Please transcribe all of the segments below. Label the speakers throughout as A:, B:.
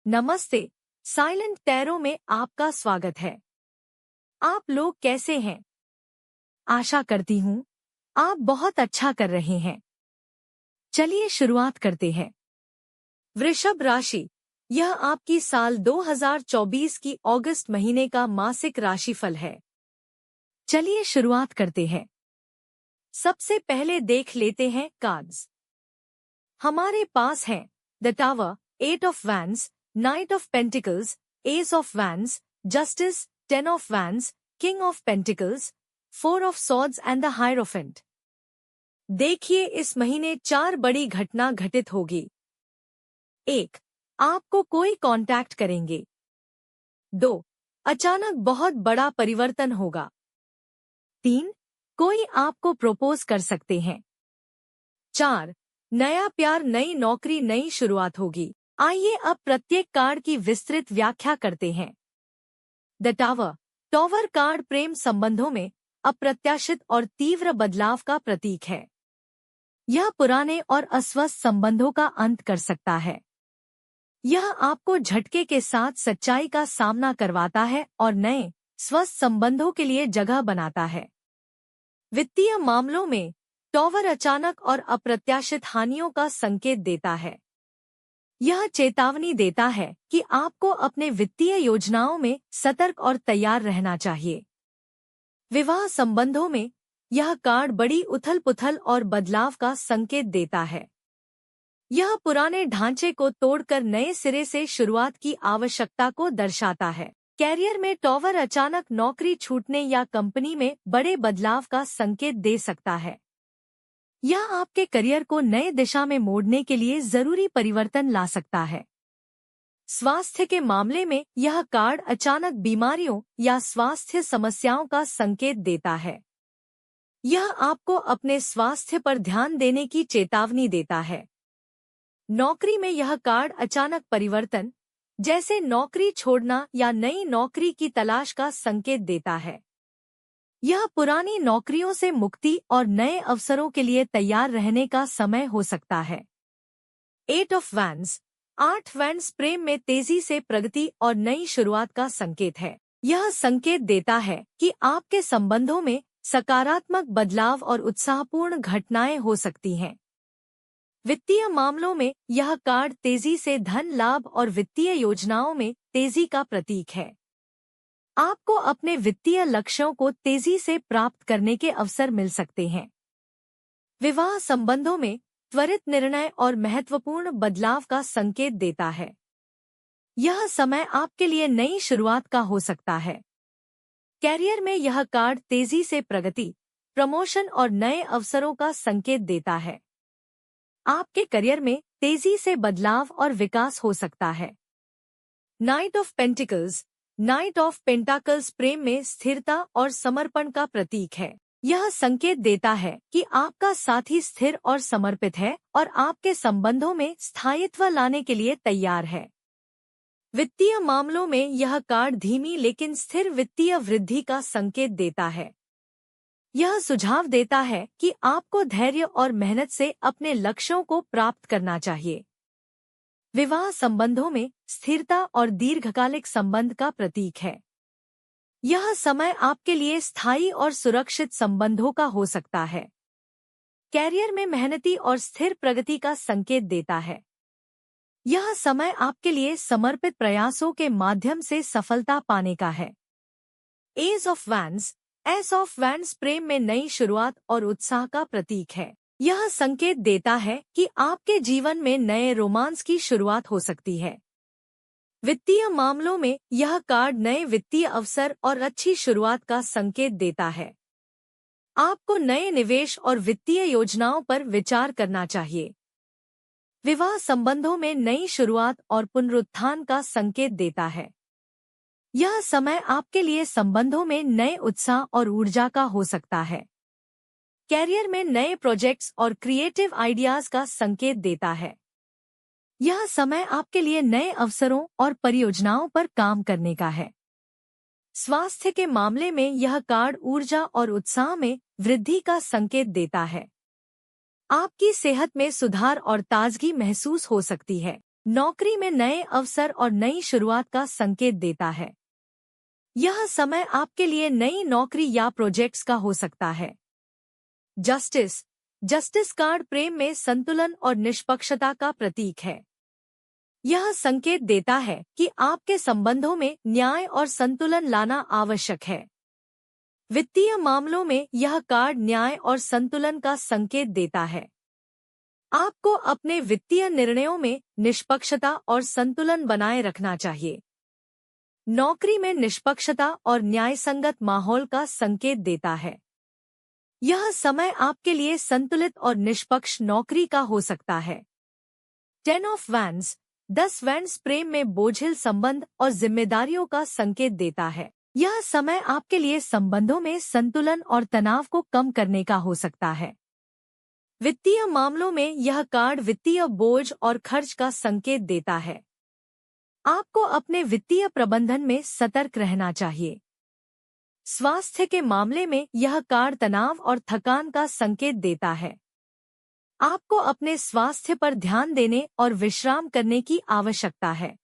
A: नमस्ते। Silent tarot में आपका स्वागत है। आप लोग कैसे हैं? आशा करती हूँ आप बहुत अच्छा कर रहे हैं। चलिए शुरुआत करते हैं। वृषभ राशि, यह आपकी साल 2024 की अगस्त महीने का मासिक राशिफल है। चलिए शुरुआत करते हैं। सबसे पहले देख लेते हैं कार्ड्स। हमारे पास हैं the tower, 8 of wands, night of pentacles, S of wands, justice, 10 of wands, king of pentacles, 4 of swords and the hierophant. देखिए, इस महीने 4 बड़ी घटना घटित होगी। 1. आपको कोई कांटेक्ट करेंगे। 2. अचानक बहुत बड़ा परिवर्तन होगा। 3. कोई आपको प्रपोज कर सकते हैं। 4. नया प्यार, नई नौकरी, नई शुरुआत होगी। आइए अब प्रत्येक कार्ड की विस्तृत व्याख्या करते हैं। द टावर, टॉवर कार्ड प्रेम संबंधों में अप्रत्याशित और तीव्र बदलाव का प्रतीक है। यह पुराने और अस्वस्थ संबंधों का अंत कर सकता है। यह आपको झटके के साथ सच्चाई का सामना करवाता है और नए, स्वस्थ संबंधों के लिए जगह बनाता है। वित्तीय मामलों में टॉवर अचानक और अप्रत्याशित हानियों का संकेत देता है। यह चेतावनी देता है कि आपको अपने वित्तीय योजनाओं में सतर्क और तैयार रहना चाहिए। विवाह संबंधों में यह कार्ड बड़ी उथल-पुथल और बदलाव का संकेत देता है। यह पुराने ढांचे को तोड़कर नए सिरे से शुरुआत की आवश्यकता को दर्शाता है। कैरियर में टॉवर अचानक नौकरी छूटने या कंपनी में बड़े बदलाव का संकेत दे सकता है। यह आपके करियर को नए दिशा में मोड़ने के लिए जरूरी परिवर्तन ला सकता है। स्वास्थ्य के मामले में यह कार्ड अचानक बीमारियों या स्वास्थ्य समस्याओं का संकेत देता है। यह आपको अपने स्वास्थ्य पर ध्यान देने की चेतावनी देता है। नौकरी में यह कार्ड अचानक परिवर्तन, जैसे नौकरी छोड़ना या नई नौकरी की तलाश का संकेत देता है। यह पुरानी नौकरियों से मुक्ति और नए अवसरों के लिए तैयार रहने का समय हो सकता है। 8 ऑफ वैंड्स, 8 वैंड्स प्रेम में तेजी से प्रगति और नई शुरुआत का संकेत है। यह संकेत देता है कि आपके संबंधों में सकारात्मक बदलाव और उत्साहपूर्ण घटनाएं हो सकती हैं। वित्तीय मामलों में यह कार्ड तेजी से धन लाभ और वित्तीय योजनाओं में तेजी का प्रतीक है। आपको अपने वित्तीय लक्ष्यों को तेजी से प्राप्त करने के अवसर मिल सकते हैं। विवाह संबंधों में त्वरित निर्णय और महत्वपूर्ण बदलाव का संकेत देता है। यह समय आपके लिए नई शुरुआत का हो सकता है। कैरियर में यह कार्ड तेजी से प्रगति, प्रमोशन और नए अवसरों का संकेत देता है। आपके करियर में तेजी से बदलाव और विकास हो सकता है। Knight of pentacles, knight of pentacles प्रेम में स्थिरता और समर्पण का प्रतीक है। यह संकेत देता है कि आपका साथी स्थिर और समर्पित है और आपके संबंधों में स्थायित्व लाने के लिए तैयार है। वित्तीय मामलों में यह कार्ड धीमी लेकिन स्थिर वित्तीय वृद्धि का संकेत देता है। यह सुझाव देता है कि आपको धैर्य और मेहनत से अपने लक्ष्यों को प्राप्त करना चाहिए। विवाह संबंधों में स्थिरता और दीर्घकालिक संबंध का प्रतीक है। यह समय आपके लिए स्थायी और सुरक्षित संबंधों का हो सकता है। कैरियर में मेहनती और स्थिर प्रगति का संकेत देता है। यह समय आपके लिए समर्पित प्रयासों के माध्यम से सफलता पाने का है। Ace of wands, ace of wands प्रेम में नई शुरुआत और उत्साह का प्रतीक है। यह संकेत देता है कि आपके जीवन में नए रोमांस की शुरुआत हो सकती है। वित्तीय मामलों में यह कार्ड नए वित्तीय अवसर और अच्छी शुरुआत का संकेत देता है। आपको नए निवेश और वित्तीय योजनाओं पर विचार करना चाहिए। विवाह संबंधों में नई शुरुआत और पुनरुत्थान का संकेत देता है। यह समय आपके लिए संबंधों में नए उत्साह और ऊर्जा का हो सकता है। कैरियर में नए प्रोजेक्ट्स और क्रिएटिव आइडियाज का संकेत देता है। यह समय आपके लिए नए अवसरों और परियोजनाओं पर काम करने का है। स्वास्थ्य के मामले में यह कार्ड ऊर्जा और उत्साह में वृद्धि का संकेत देता है। आपकी सेहत में सुधार और ताजगी महसूस हो सकती है। नौकरी में नए अवसर और नई शुरुआत का संकेत देता है। यह समय आपके लिए नई नौकरी या प्रोजेक्ट्स का हो सकता है। जस्टिस जस्टिस कार्ड प्रेम में संतुलन और निष्पक्षता का प्रतीक है। यह संकेत देता है कि आपके संबंधों में न्याय और संतुलन लाना आवश्यक है। वित्तीय मामलों में यह कार्ड न्याय और संतुलन का संकेत देता है। आपको अपने वित्तीय निर्णयों में निष्पक्षता और संतुलन बनाए रखना चाहिए। नौकरी में निष्पक्षता और न्यायसंगत माहौल का संकेत देता है। यह समय आपके लिए संतुलित और निष्पक्ष नौकरी का हो सकता है। 10 ऑफ वैंड्स 10 वैंड्स प्रेम में बोझिल संबंध और जिम्मेदारियों का संकेत देता है। यह समय आपके लिए संबंधों में संतुलन और तनाव को कम करने का हो सकता है। वित्तीय मामलों में यह कार्ड वित्तीय बोझ और खर्च का संकेत देता है। आपको अपने वित्तीय प्रबंधन में सतर्क रहना चाहिए। स्वास्थ्य के मामले में यह कार्ड तनाव और थकान का संकेत देता है। आपको अपने स्वास्थ्य पर ध्यान देने और विश्राम करने की आवश्यकता है।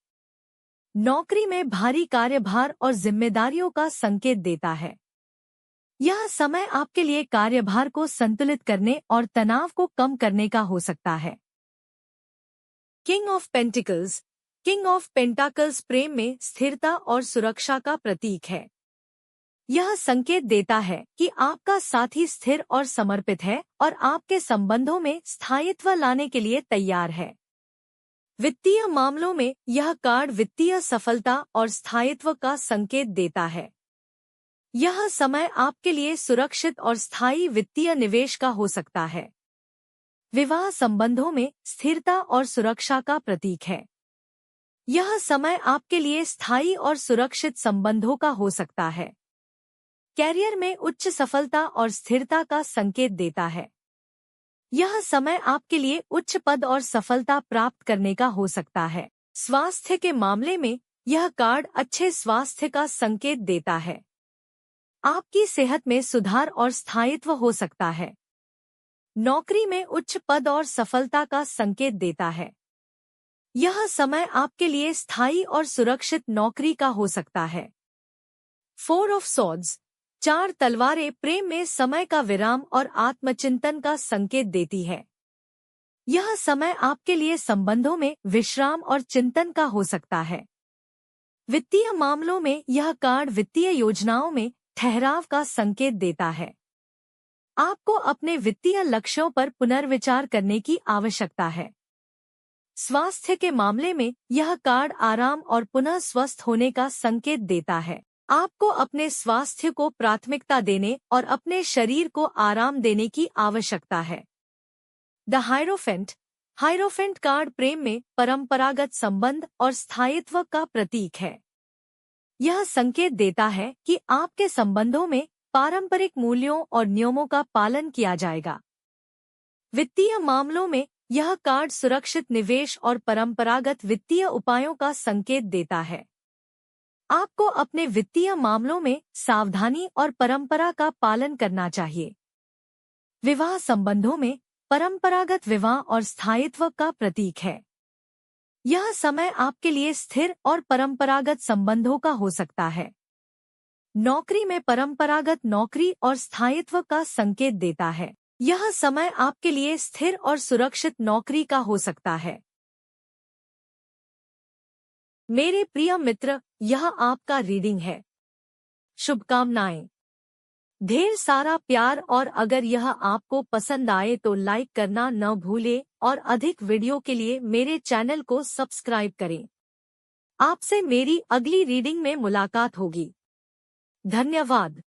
A: नौकरी में भारी कार्यभार और जिम्मेदारियों का संकेत देता है। यह समय आपके लिए कार्यभार को संतुलित करने और तनाव को कम करने का हो सकता है। किंग ऑफ पेंटाकल्स प्रेम में स्थिरता और सुरक्षा का प्रतीक है। यह संकेत देता है कि आपका साथी स्थिर और समर्पित है और आपके संबंधों में स्थायित्व लाने के लिए तैयार है। वित्तीय मामलों में यह कार्ड वित्तीय सफलता और स्थायित्व का संकेत देता है। यह समय आपके लिए सुरक्षित और स्थायी वित्तीय निवेश का हो सकता है। विवाह संबंधों में स्थिरता और सुरक्षा का प्रतीक है। यह समय आपके लिए स्थायी और सुरक्षित संबंधों का हो सकता है। कैरियर में उच्च सफलता और स्थिरता का संकेत देता है। यह समय आपके लिए उच्च पद और सफलता प्राप्त करने का हो सकता है। स्वास्थ्य के मामले में यह कार्ड अच्छे स्वास्थ्य का संकेत देता है। आपकी सेहत में सुधार और स्थायित्व हो सकता है। नौकरी में उच्च पद और सफलता का संकेत देता है। यह समय आपके लिए स्थायी और सुरक्षित नौकरी का हो सकता है। 4 ऑफ सॉर्ड्स 4 तलवारें प्रेम में समय का विराम और आत्मचिंतन का संकेत देती है। यह समय आपके लिए संबंधों में विश्राम और चिंतन का हो सकता है। वित्तीय मामलों में यह कार्ड वित्तीय योजनाओं में ठहराव का संकेत देता है। आपको अपने वित्तीय लक्ष्यों पर पुनर्विचार करने की आवश्यकता है। स्वास्थ्य के मामले में यह कार्ड आराम और पुनः स्वस्थ होने का संकेत देता है। आपको अपने स्वास्थ्य को प्राथमिकता देने और अपने शरीर को आराम देने की आवश्यकता है। द हायरोफेंट कार्ड प्रेम में परंपरागत संबंध और स्थायित्व का प्रतीक है। यह संकेत देता है कि आपके संबंधों में पारंपरिक मूल्यों और नियमों का पालन किया जाएगा। वित्तीय मामलों में यह कार्ड सुरक्षित निवेश और परंपरागत वित्तीय उपायों का संकेत देता है। आपको अपने वित्तीय मामलों में सावधानी और परंपरा का पालन करना चाहिए। विवाह संबंधों में परंपरागत विवाह और स्थायित्व का प्रतीक है। यह समय आपके लिए स्थिर और परंपरागत संबंधों का हो सकता है। नौकरी में परंपरागत नौकरी और स्थायित्व का संकेत देता है। यह समय आपके लिए स्थिर और सुरक्षित नौकरी का हो सकता है। मेरे प्रिय मित्र, यह आपका रीडिंग है। शुभकामनाएं। ढेर सारा प्यार, और अगर यह आपको पसंद आए तो लाइक करना न भूलें और अधिक वीडियो के लिए मेरे चैनल को सब्सक्राइब करें। आपसे मेरी अगली रीडिंग में मुलाकात होगी। धन्यवाद।